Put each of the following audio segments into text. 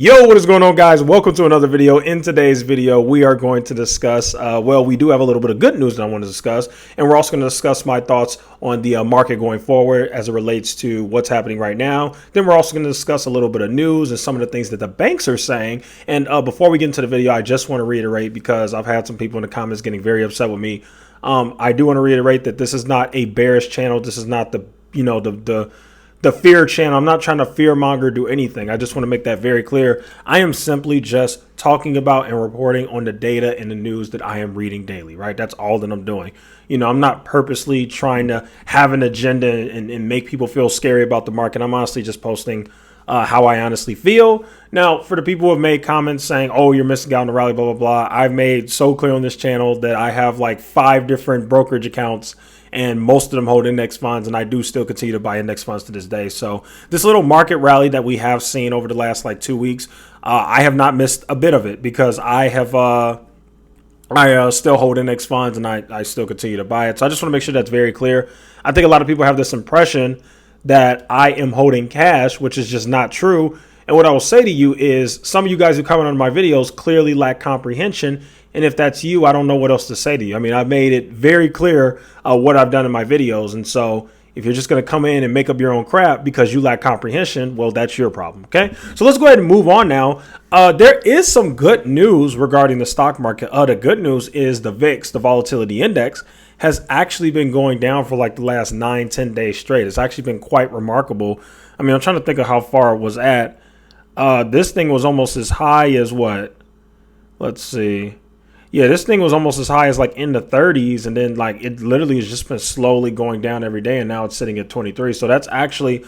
Yo, what is going on, guys? Welcome to another video. In today's video, we are going to discuss, we do have a little bit of good news that I want to discuss, and we're also going to discuss my thoughts on the market going forward as it relates to what's happening right now. Then we're also going to discuss a little bit of news and some of the things that the banks are saying. And before we get into the video, I just want to reiterate, because I've had some people in the comments getting very upset with me. I do want to reiterate that this is not a bearish channel. This is not the fear channel. I'm not trying to fear monger, do anything. I just want to make that very clear. I am simply just talking about and reporting on the data and the news that I am reading daily, right? That's all that I'm doing. I'm not purposely trying to have an agenda and make people feel scary about the market. I'm honestly just posting how I honestly feel. Now, for the people who have made comments saying, oh, you're missing out on the rally, blah, blah, blah. I've made so clear on this channel that I have like 5 different brokerage accounts, and most of them hold index funds, and I do still continue to buy index funds to this day. So this little market rally that we have seen over the last like 2 weeks, I have not missed a bit of it, because I still hold index funds, and I still continue to buy it. So I just want to make sure that's very clear. I think a lot of people have this impression that I am holding cash, which is just not true. And what I will say to you is, some of you guys who comment on my videos clearly lack comprehension. And if that's you, I don't know what else to say to you. I mean, I've made it very clear what I've done in my videos. And so if you're just going to come in and make up your own crap because you lack comprehension, well, that's your problem. Okay, so let's go ahead and move on now. There is some good news regarding the stock market. The good news is the VIX, the volatility index, has actually been going down for like the last 9-10 days straight. It's actually been quite remarkable. I mean, I'm trying to think of how far it was at. This thing was almost as high as what? Let's see. Yeah, this thing was almost as high as like in the 30s, and then like it literally has just been slowly going down every day, and now it's sitting at 23. So that's actually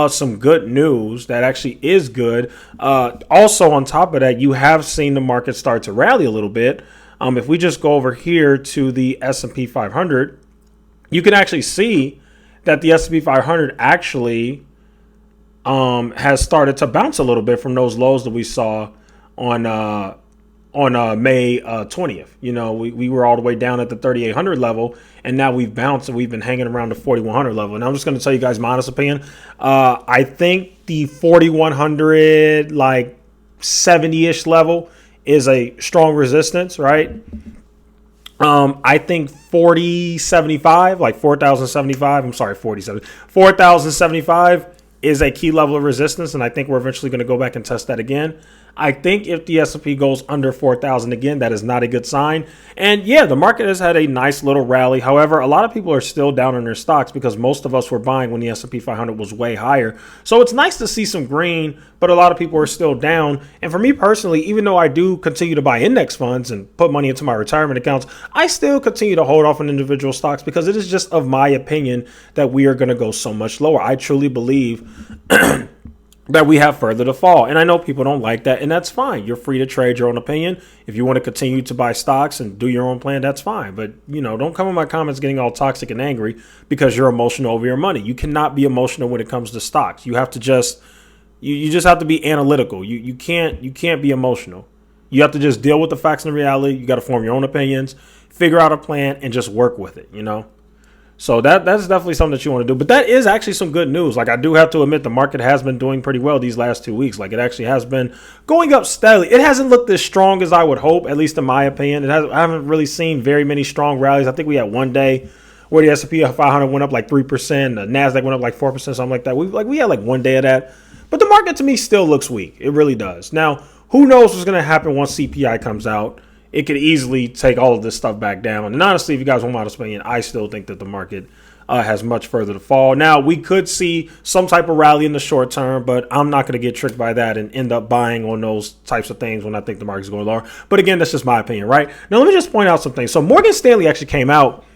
some good news. That actually is good. Also, on top of that, you have seen the market start to rally a little bit. If we just go over here to the S&P 500, you can actually see that the S&P 500 actually has started to bounce a little bit from those lows that we saw on May 20th. We were all the way down at the 3,800 level, and now we've bounced and we've been hanging around the 4,100 level. And I'm just going to tell you guys my honest opinion. I think the 4,100, like 70-ish level is a strong resistance, right? I think 4,075 is a key level of resistance, and I think we're eventually going to go back and test that again. I think if the S&P goes under 4,000 again, that is not a good sign. And yeah, the market has had a nice little rally. However, a lot of people are still down on their stocks, because most of us were buying when the S&P 500 was way higher. So it's nice to see some green, but a lot of people are still down. And for me personally, even though I do continue to buy index funds and put money into my retirement accounts, I still continue to hold off on individual stocks, because it is just of my opinion that we are going to go so much lower. I truly believe that we have further to fall. And I know people don't like that, and that's fine. You're free to trade your own opinion. If you want to continue to buy stocks and do your own plan, that's fine. But, don't come in my comments getting all toxic and angry because you're emotional over your money. You cannot be emotional when it comes to stocks. You have to just, you just have to be analytical. You can't be emotional. You have to just deal with the facts and the reality. You got to form your own opinions, figure out a plan, and just work with it, So that's definitely something that you want to do. But that is actually some good news. Like, I do have to admit, the market has been doing pretty well these last 2 weeks. Like, it actually has been going up steadily. It hasn't looked as strong as I would hope, at least in my opinion. I haven't really seen very many strong rallies. I think we had one day where the S&P 500 went up like 3%, the NASDAQ went up like 4%, something like that. We had like one day of that. But the market to me still looks weak. It really does. Now, who knows what's going to happen once CPI comes out? It could easily take all of this stuff back down. And honestly, if you guys want my honest opinion, I still think that the market has much further to fall. Now, we could see some type of rally in the short term, but I'm not going to get tricked by that and end up buying on those types of things when I think the market's going lower. But again, that's just my opinion, right? Now, let me just point out some things. So Morgan Stanley actually came out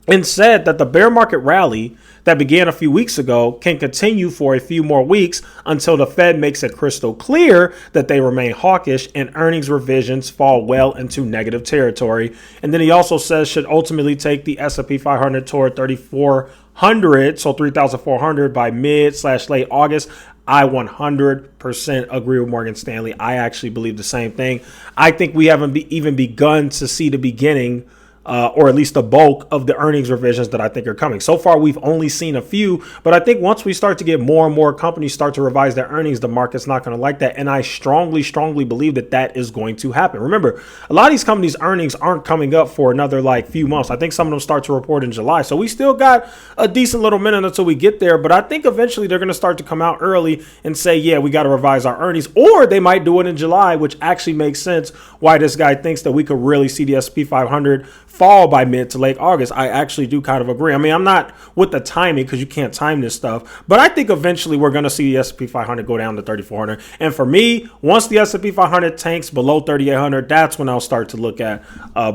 and said that the bear market rally that began a few weeks ago can continue for a few more weeks until the Fed makes it crystal clear that they remain hawkish and earnings revisions fall well into negative territory. And then he also says should ultimately take the S&P 500 toward 3,400, so 3,400 by mid/late August. I 100% agree with Morgan Stanley. I actually believe the same thing. I think we haven't even begun to see the beginning or at least the bulk of the earnings revisions that I think are coming. So far, we've only seen a few, but I think once we start to get more and more companies start to revise their earnings, the market's not going to like that. And I strongly, strongly believe that that is going to happen. Remember, a lot of these companies' earnings aren't coming up for another like few months. I think some of them start to report in July. So we still got a decent little minute until we get there. But I think eventually they're going to start to come out early and say, yeah, we got to revise our earnings. Or they might do it in July, which actually makes sense why this guy thinks that we could really see the S&P 500 fall by mid to late August. I actually do kind of agree. I mean, I'm not with the timing because you can't time this stuff, but I think eventually we're going to see the S&P 500 go down to 3,400. And for me, once the S&P 500 tanks below 3,800, that's when I'll start to look at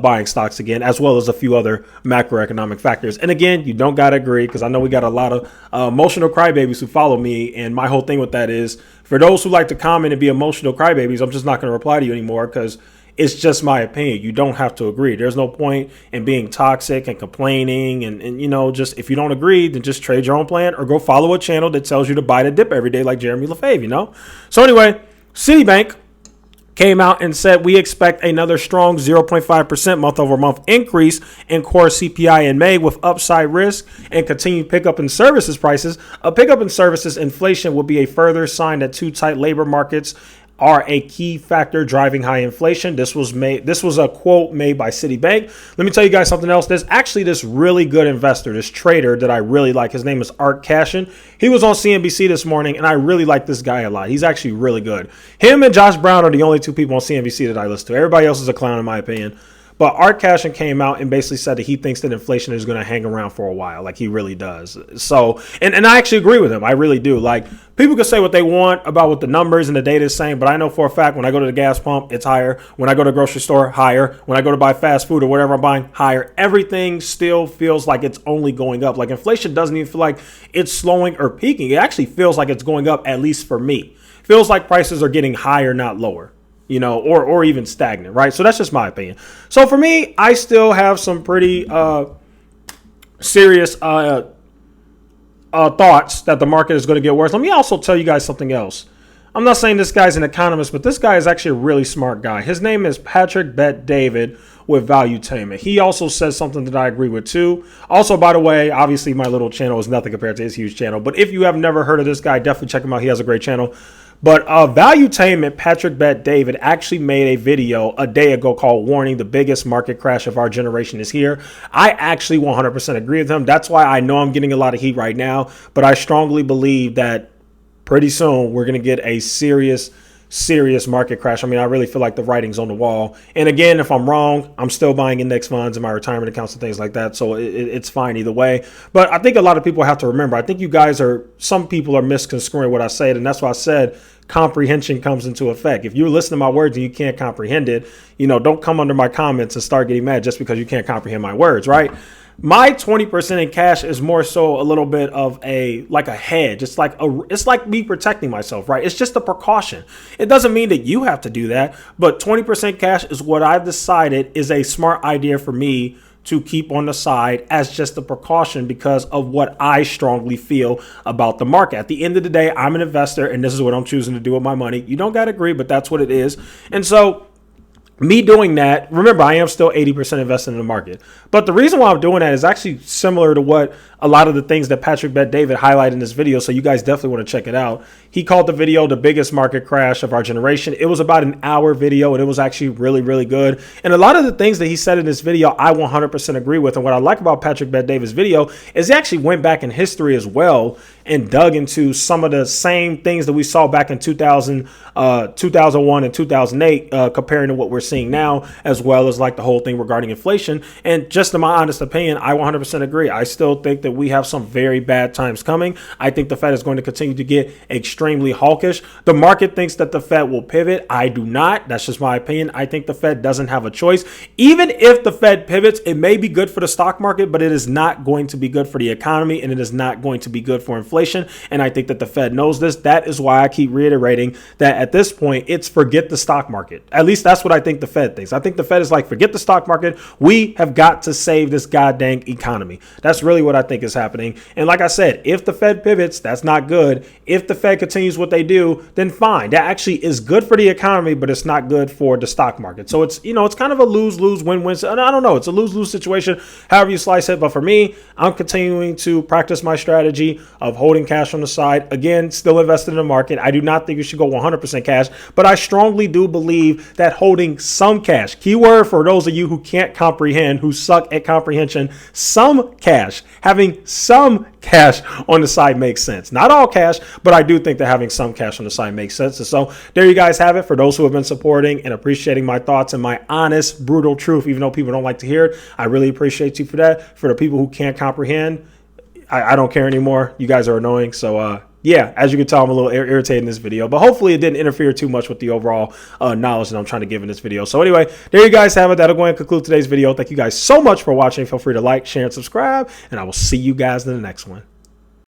buying stocks again, as well as a few other macroeconomic factors. And again, you don't got to agree because I know we got a lot of emotional crybabies who follow me. And my whole thing with that is for those who like to comment and be emotional crybabies, I'm just not going to reply to you anymore because it's just my opinion. You don't have to agree. There's no point in being toxic and complaining. And you know, just if you don't agree, then just trade your own plan or go follow a channel that tells you to buy the dip every day like Jeremy Lefebvre, you know? So anyway, Citibank came out and said we expect another strong 0.5% month over month increase in core CPI in May with upside risk and continued pickup in services prices. A pickup in services inflation will be a further sign that too tight labor markets are a key factor driving high inflation. This was a quote made by Citibank. Let me tell you guys something else. There's actually this really good investor, this trader that I really like. His name is Art Cashin. He was on CNBC this morning, and I really like this guy a lot. He's actually really good. Him and Josh Brown are the only two people on CNBC that I listen to. Everybody else is a clown, in my opinion. But Art Cashin came out and basically said that he thinks that inflation is going to hang around for a while, like he really does. So, and I actually agree with him. I really do. Like, people can say what they want about what the numbers and the data is saying, but I know for a fact when I go to the gas pump, it's higher. When I go to the grocery store, higher. When I go to buy fast food or whatever I'm buying, higher. Everything still feels like it's only going up. Like, inflation doesn't even feel like it's slowing or peaking. It actually feels like it's going up, at least for me. Feels like prices are getting higher, not lower. You know, or even stagnant, right? So that's just my opinion. So for me, I still have some pretty serious thoughts that the market is going to get worse. Let me also tell you guys something else. I'm not saying this guy's an economist, but this guy is actually a really smart guy. His name is Patrick Bet-David with Valuetainment. He also says something that I agree with too. Also, by the way, obviously my little channel is nothing compared to his huge channel, but if you have never heard of this guy, definitely check him out. He has a great channel. But Valuetainment, Patrick Bet-David actually made a video a day ago called Warning, the biggest market crash of our generation is here. I actually 100% agree with him. That's why I know I'm getting a lot of heat right now. But I strongly believe that pretty soon we're going to get a serious market crash. I mean, I really feel like the writing's on the wall. And again, if I'm wrong, I'm still buying index funds and my retirement accounts and things like that. So it's fine either way. But I think a lot of people have to remember, I think some people are misconstruing what I said. And that's why I said comprehension comes into effect. If you listen to my words and you can't comprehend it, you know, don't come under my comments and start getting mad just because you can't comprehend my words, right? My 20% in cash is more so a little bit of a hedge. It's like me protecting myself, right? It's just a precaution. It doesn't mean that you have to do that, but 20% cash is what I've decided is a smart idea for me to keep on the side as just a precaution because of what I strongly feel about the market. At the end of the day, I'm an investor and this is what I'm choosing to do with my money. You don't got to agree, but that's what it is. And so me doing that, remember, I am still 80% invested in the market. But the reason why I'm doing that is actually similar to what a lot of the things that Patrick Bet-David highlighted in this video. So you guys definitely want to check it out. He called the video the biggest market crash of our generation. It was about an hour video and it was actually really, really good. And a lot of the things that he said in this video, I 100% agree with. And what I like about Patrick Bet-David's video is he actually went back in history as well and dug into some of the same things that we saw back in 2001 and 2008, comparing to what we're seeing now, as well as like the whole thing regarding inflation. And just in my honest opinion, I 100% agree. I still think that we have some very bad times coming. I think the Fed is going to continue to get extremely hawkish. The market thinks that the Fed will pivot. I do not. That's just my opinion. I think the Fed doesn't have a choice. Even if the Fed pivots, it may be good for the stock market, but it is not going to be good for the economy and it is not going to be good for inflation. And I think that the Fed knows this. That is why I keep reiterating that at this point, it's forget the stock market. At least that's what I think think the Fed thinks. I think the Fed is like, forget the stock market. We have got to save this goddamn economy. That's really what I think is happening. And like I said, if the Fed pivots, that's not good. If the Fed continues what they do, then fine. That actually is good for the economy, but it's not good for the stock market. So it's, it's kind of a lose-lose, win-win. I don't know. It's a lose-lose situation, however you slice it. But for me, I'm continuing to practice my strategy of holding cash on the side. Again, still invested in the market. I do not think you should go 100% cash, but I strongly do believe that holding some cash, keyword for those of you who can't comprehend, who suck at comprehension, some cash, having some cash on the side makes sense. Not all cash, but I do think that having some cash on the side makes sense. And so there you guys have it. For those who have been supporting and appreciating my thoughts and my honest, brutal truth, even though people don't like to hear it, I really appreciate you for that. For the people who can't comprehend, I don't care anymore. You guys are annoying. So, yeah, as you can tell, I'm a little irritated in this video, but hopefully it didn't interfere too much with the overall knowledge that I'm trying to give in this video. So anyway, there you guys have it. That'll go ahead and conclude today's video. Thank you guys so much for watching. Feel free to like, share, and subscribe, and I will see you guys in the next one.